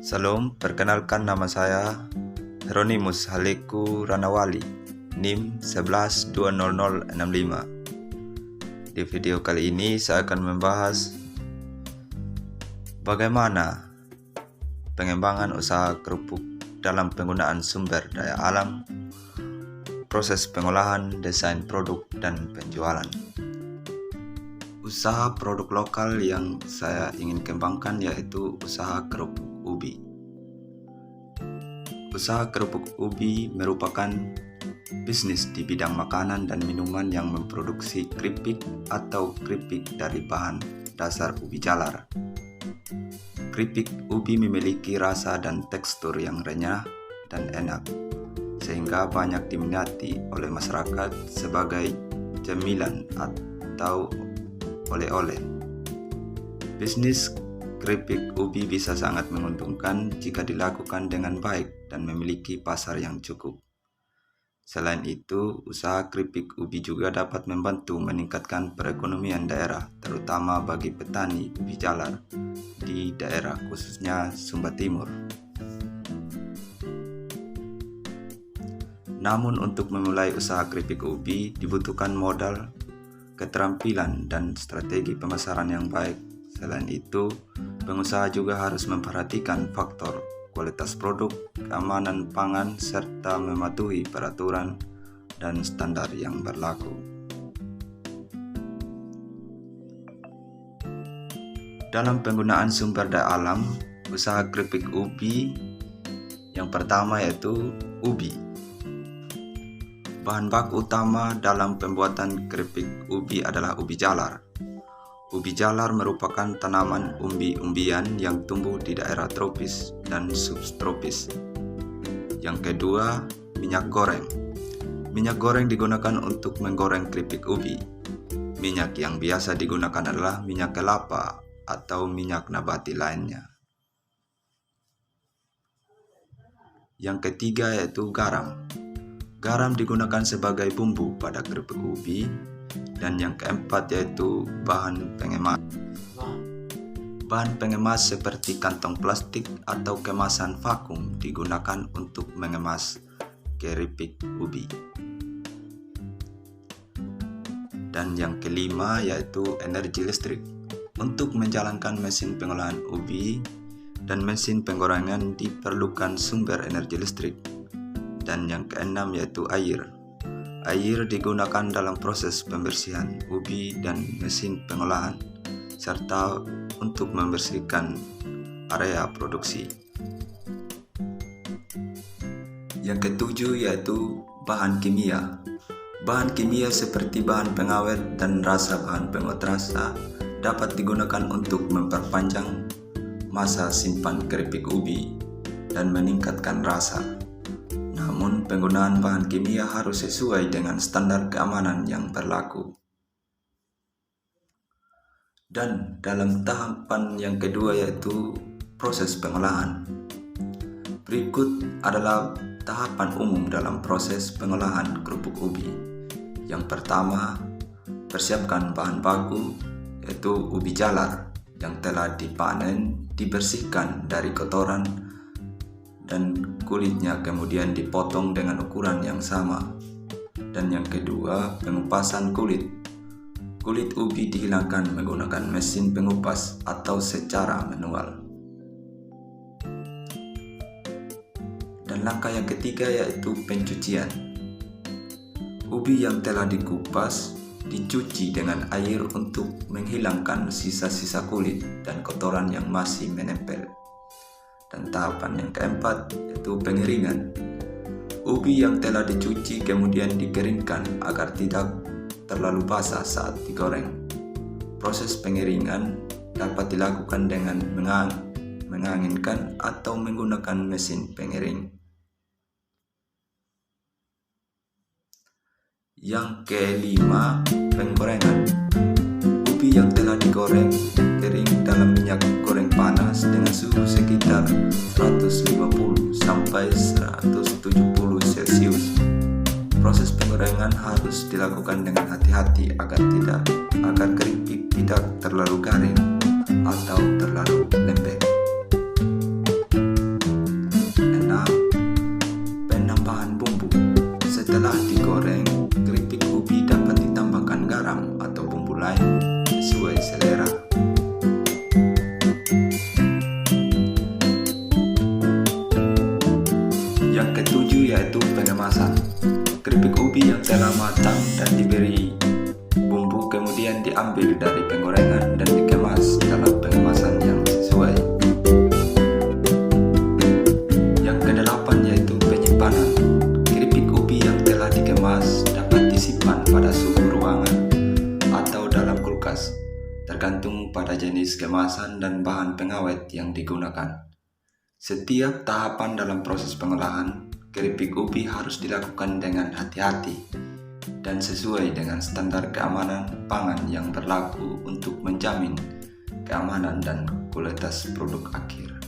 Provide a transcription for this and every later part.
Salam, perkenalkan nama saya Hieronymus Haleku Ranawali, NIM 11200065. Di video kali ini saya akan membahas bagaimana pengembangan usaha kerupuk dalam penggunaan sumber daya alam, proses pengolahan, desain produk, dan penjualan. Usaha produk lokal yang saya ingin kembangkan yaitu usaha kerupuk ubi. Usaha kerupuk ubi merupakan bisnis di bidang makanan dan minuman yang memproduksi keripik atau keripik dari bahan dasar ubi jalar. Keripik ubi memiliki rasa dan tekstur yang renyah dan enak, sehingga banyak diminati oleh masyarakat sebagai cemilan atau oleh-oleh. Bisnis keripik ubi bisa sangat menguntungkan jika dilakukan dengan baik dan memiliki pasar yang cukup. Selain itu, usaha keripik ubi juga dapat membantu meningkatkan perekonomian daerah, terutama bagi petani ubi jalar di daerah khususnya Sumba Timur. Namun untuk memulai usaha keripik ubi dibutuhkan modal, keterampilan, dan strategi pemasaran yang baik. Selain itu, pengusaha juga harus memperhatikan faktor kualitas produk, keamanan pangan, serta mematuhi peraturan dan standar yang berlaku. Dalam penggunaan sumber daya alam, usaha keripik ubi yang pertama yaitu ubi. Bahan baku utama dalam pembuatan keripik ubi adalah ubi jalar. Ubi jalar merupakan tanaman umbi-umbian yang tumbuh di daerah tropis dan subtropis. Yang kedua, minyak goreng. Minyak goreng digunakan untuk menggoreng keripik ubi. Minyak yang biasa digunakan adalah minyak kelapa atau minyak nabati lainnya. Yang ketiga yaitu garam. Garam digunakan sebagai bumbu pada keripik ubi. Dan yang keempat yaitu bahan pengemas. Bahan pengemas seperti kantong plastik atau kemasan vakum digunakan untuk mengemas keripik ubi. Dan yang kelima yaitu energi listrik. Untuk menjalankan mesin pengolahan ubi dan mesin penggorengan diperlukan sumber energi listrik. Dan yang keenam yaitu air. Air digunakan dalam proses pembersihan ubi dan mesin pengolahan, serta untuk membersihkan area produksi. Yang ketujuh yaitu bahan kimia. Bahan kimia seperti bahan pengawet dan bahan penguat rasa dapat digunakan untuk memperpanjang masa simpan keripik ubi dan meningkatkan rasa. Namun, penggunaan bahan kimia harus sesuai dengan standar keamanan yang berlaku. Dan dalam tahapan yang kedua yaitu proses pengolahan. Berikut adalah tahapan umum dalam proses pengolahan kerupuk ubi. Yang pertama, persiapkan bahan baku yaitu ubi jalar yang telah dipanen, dibersihkan dari kotoran dan kulitnya, kemudian dipotong dengan ukuran yang sama. Dan yang kedua, pengupasan kulit. Kulit ubi dihilangkan menggunakan mesin pengupas atau secara manual. Dan langkah yang ketiga yaitu pencucian. Ubi yang telah dikupas dicuci dengan air untuk menghilangkan sisa-sisa kulit dan kotoran yang masih menempel. Dan tahapan yang keempat yaitu pengeringan. Ubi yang telah dicuci kemudian dikeringkan agar tidak terlalu basah saat digoreng. Proses pengeringan dapat dilakukan dengan menganginkan atau menggunakan mesin pengering. Yang kelima, penggorengan. Ubi yang telah digoreng kering dalam minyak goreng panas dengan suhu sekitar 150 sampai 170 Celcius. Proses penggorengan harus dilakukan dengan hati-hati agar keripik tidak terlalu garing atau terlalu lembek. yaitu pengemasan. Keripik ubi yang telah matang dan diberi bumbu kemudian diambil dari penggorengan dan dikemas dalam pengemasan yang sesuai. Yang kedelapan yaitu penyimpanan. Keripik ubi yang telah dikemas dapat disimpan pada suhu ruangan atau dalam kulkas, tergantung pada jenis kemasan dan bahan pengawet yang digunakan. Setiap tahapan dalam proses pengolahan keripik ubi harus dilakukan dengan hati-hati dan sesuai dengan standar keamanan pangan yang berlaku untuk menjamin keamanan dan kualitas produk akhir.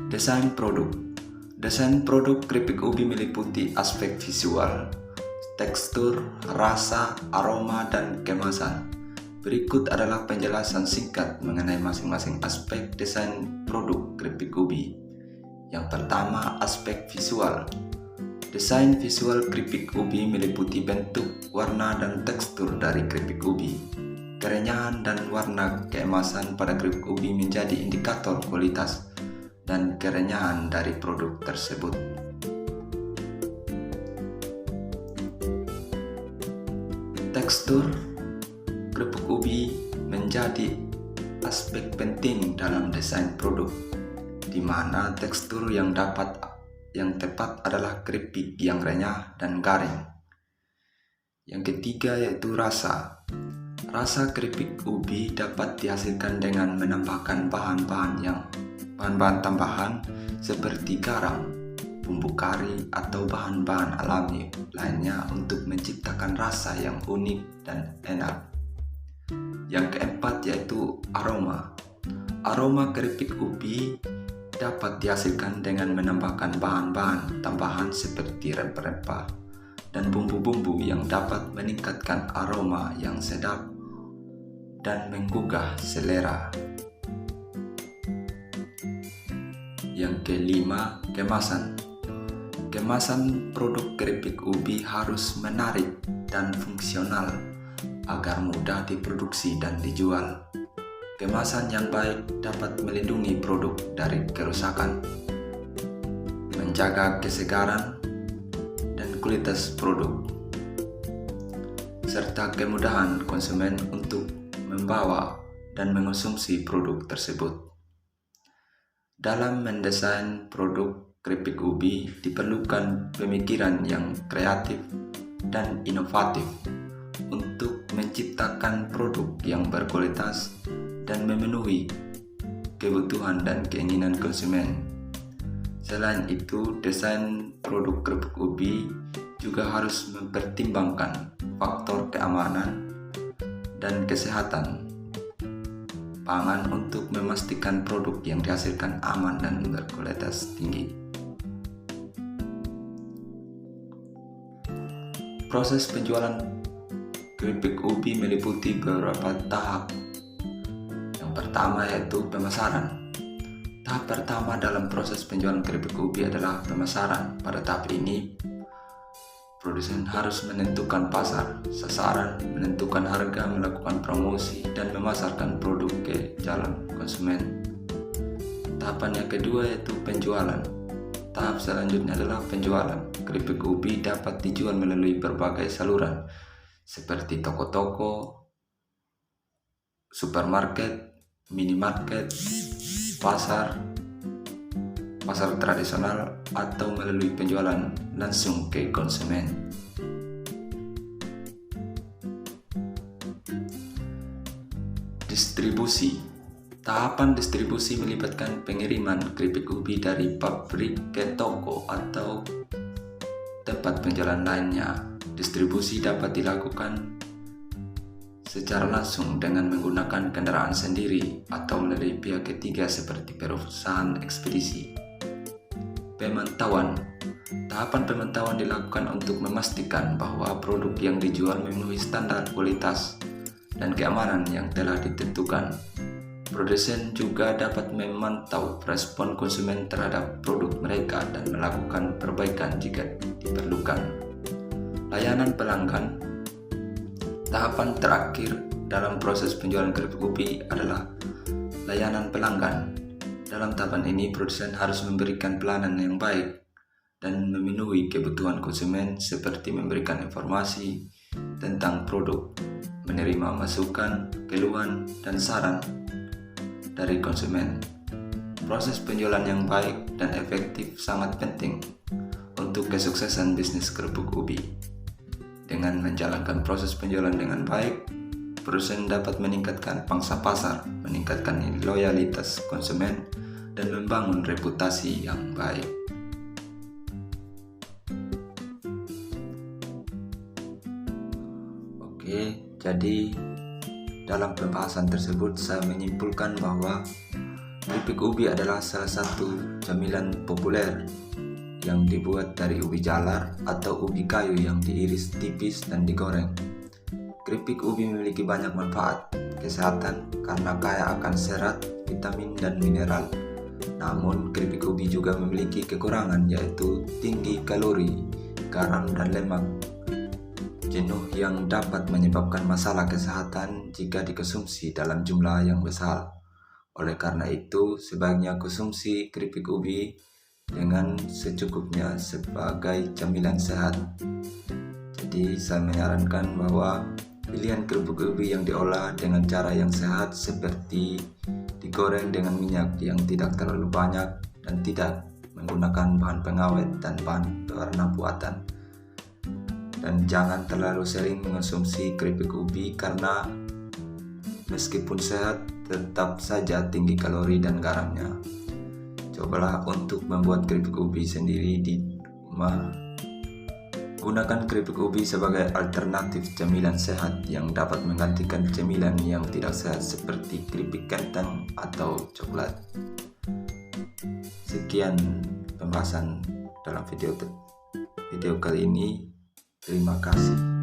Desain produk. Desain produk keripik ubi meliputi aspek visual, tekstur, rasa, aroma, dan kemasan. Berikut adalah penjelasan singkat mengenai masing-masing aspek desain produk keripik ubi. Yang pertama, aspek visual. Desain visual keripik ubi meliputi bentuk, warna, dan tekstur dari keripik ubi. Kerenyahan dan warna keemasan pada keripik ubi menjadi indikator kualitas dan kerenyahan dari produk tersebut. Tekstur keripik ubi menjadi aspek penting dalam desain produk, di mana tekstur yang tepat adalah keripik yang renyah dan garing. Yang ketiga yaitu rasa. Rasa keripik ubi dapat dihasilkan dengan menambahkan bahan-bahan tambahan seperti garam, bumbu kari, atau bahan-bahan alami lainnya untuk menciptakan rasa yang unik dan enak. Yang keempat yaitu aroma. Aroma keripik ubi dapat dihasilkan dengan menambahkan bahan-bahan tambahan seperti rempah-rempah dan bumbu-bumbu yang dapat meningkatkan aroma yang sedap dan menggugah selera. Yang kelima, kemasan. Kemasan produk keripik ubi harus menarik dan fungsional agar mudah diproduksi dan dijual. Kemasan yang baik dapat melindungi produk dari kerusakan, menjaga kesegaran dan kualitas produk, serta kemudahan konsumen untuk membawa dan mengonsumsi produk tersebut. Dalam mendesain produk keripik ubi diperlukan pemikiran yang kreatif dan inovatif untuk menciptakan produk yang berkualitas dan memenuhi kebutuhan dan keinginan konsumen. Selain itu, desain produk keripik ubi juga harus mempertimbangkan faktor keamanan dan kesehatan pangan untuk memastikan produk yang dihasilkan aman dan berkualitas tinggi. Proses penjualan keripik ubi meliputi beberapa tahap. Yang pertama yaitu pemasaran. Tahap pertama dalam proses penjualan keripik ubi adalah pemasaran. Pada tahap ini, produsen harus menentukan pasar, sasaran, menentukan harga, melakukan promosi, dan memasarkan produk ke jalan konsumen. Tahapan yang kedua yaitu penjualan. Tahap selanjutnya adalah penjualan. Keripik ubi dapat dijual melalui berbagai saluran seperti toko-toko, supermarket, minimarket, pasar tradisional, atau melalui penjualan langsung ke konsumen. Distribusi. Tahapan distribusi melibatkan pengiriman keripik ubi dari pabrik ke toko atau tempat penjualan lainnya. Distribusi dapat dilakukan secara langsung dengan menggunakan kendaraan sendiri atau melalui pihak ketiga seperti perusahaan ekspedisi. Pemantauan. Tahapan pemantauan dilakukan untuk memastikan bahwa produk yang dijual memenuhi standar kualitas dan keamanan yang telah ditentukan. Produsen juga dapat memantau respon konsumen terhadap produk mereka dan melakukan perbaikan jika diperlukan. Layanan pelanggan. Tahapan terakhir dalam proses penjualan keripik ubi adalah layanan pelanggan. Dalam tahapan ini, produsen harus memberikan pelayanan yang baik dan memenuhi kebutuhan konsumen seperti memberikan informasi tentang produk, menerima masukan, keluhan, dan saran dari konsumen. Proses penjualan yang baik dan efektif sangat penting untuk kesuksesan bisnis kerupuk ubi. Dengan menjalankan proses penjualan dengan baik, produsen dapat meningkatkan pangsa pasar, meningkatkan loyalitas konsumen, dan membangun reputasi yang baik. Oke, jadi dalam pembahasan tersebut saya menyimpulkan bahwa keripik ubi adalah salah satu camilan populer yang dibuat dari ubi jalar atau ubi kayu yang diiris tipis dan digoreng. Keripik ubi memiliki banyak manfaat kesehatan karena kaya akan serat, vitamin, dan mineral. Namun, keripik ubi juga memiliki kekurangan yaitu tinggi kalori, garam, dan lemak jenuh yang dapat menyebabkan masalah kesehatan jika dikonsumsi dalam jumlah yang besar. Oleh karena itu, sebaiknya konsumsi keripik ubi dengan secukupnya sebagai camilan sehat. Jadi, saya menyarankan bahwa pilihan kerupuk ubi yang diolah dengan cara yang sehat seperti digoreng dengan minyak yang tidak terlalu banyak dan tidak menggunakan bahan pengawet dan bahan pewarna buatan. Dan jangan terlalu sering mengonsumsi keripik ubi karena meskipun sehat tetap saja tinggi kalori dan garamnya. Cobalah untuk membuat keripik ubi sendiri di rumah. Gunakan keripik ubi sebagai alternatif camilan sehat yang dapat menggantikan camilan yang tidak sehat seperti keripik kentang atau coklat. Sekian pembahasan dalam video kali ini. Terima kasih.